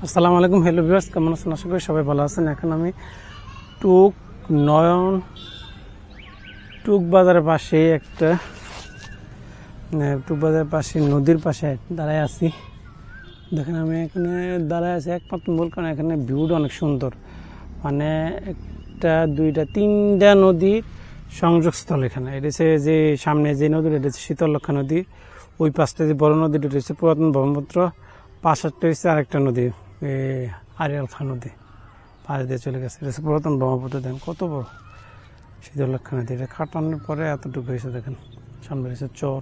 আসসালামু আলাইকুম, hello viewers, কেমন আছেন? আশা করি সবাই ভালো আছেন। এখন আমি টুক নয়ন টুক বাজারের পাশে টুক বাজারের পাশে নদীর পাশে দাঁড়ায় আছি। দেখেন আমি এখানে দাঁড়ায় আছি একমাত্র মূল কারণ এখানে ভিউটা অনেক সুন্দর। মানে একটা দুইটা তিনটা নদীর সংযোগস্থল এখানে। এটা হচ্ছে যে সামনে যে নদীটা, এটা হচ্ছে শীতলক্ষা নদী। ওই পাশটা যে বড় নদীটা হচ্ছে পুরাতন ব্রহ্মপুত্র। পাশেরটা হচ্ছে আরেকটা নদী, আরিয়াল খাঁ নদী, পাশ দিয়ে চলে গেছে। এটা হচ্ছে পুরাতন ব্রহ্মপুত্র। দেখেন কত বড় শীতলক্ষা নদী। এটা কাটানোর পরে এতটুকু হয়েছে। দেখেন সামনে হচ্ছে চর,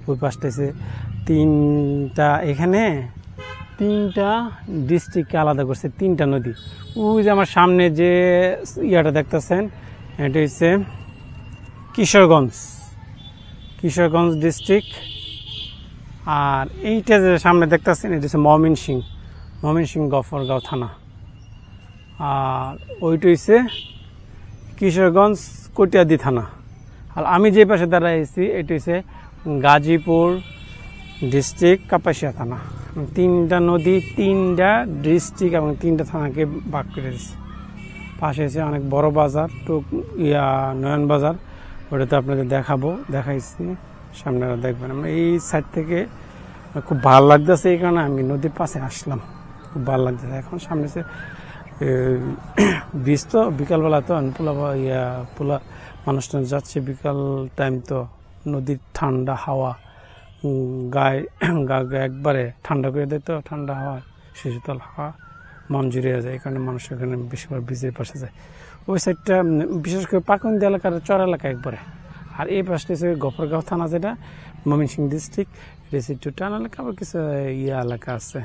ওই পাশটা হচ্ছে এখানে তিনটা ডিস্ট্রিক্টকে আলাদা করছে, তিনটা নদী। ওই যে আমার সামনে যে ইয়াটা দেখতেছেন, এটা হচ্ছে কিশোরগঞ্জ ডিস্ট্রিক্ট। আর এইটা যে সামনে দেখতেছেন, এটা হচ্ছে ময়মনসিংহ গফরগাঁও থানা। আর ওইটা হচ্ছে কিশোরগঞ্জ কটিয়াদি থানা। আর আমি যে পাশে দাঁড়াইছি এটা হচ্ছে গাজীপুর ডিস্ট্রিক্ট কাপাসিয়া থানা। তিনটা নদী, তিনটা ডিস্ট্রিক্ট এবং তিনটা থানাকে ভাগ করে দিচ্ছে। পাশে এসে অনেক বড় বাজার, নয়ন বাজার, ওটাতে আপনাদের দেখাইছি, সামনে দেখবেন। আমরা এই সাইড থেকে খুব ভালো লাগতেছে, এই কারণে আমি নদীর পাশে আসলাম, খুব ভালো লাগতেছে। এখন সামনে সে বীজ তো বিকালবেলা তো পোলা মানুষজন যাচ্ছে বিকাল টাইম, তো নদীর ঠান্ডা হাওয়া গায়ে একবারে ঠান্ডা করে দেয়। তো ঠান্ডা হাওয়া, শীতল হাওয়া মন জুড়িয়ে যায়। এই কারণে মানুষ এখানে বেশিরভাগ বীজের পাশে যায়। ওই সাইডটা বিশেষ করে পাকন্দি এলাকার চর এলাকা একবারে। আর এই পাশটা হচ্ছে গফরগাঁও থানা, যেটা ময়মনসিংহ ডিস্ট্রিক্ট। এটা হচ্ছে একটু টান এলাকা, আবার কিছু এলাকা আছে।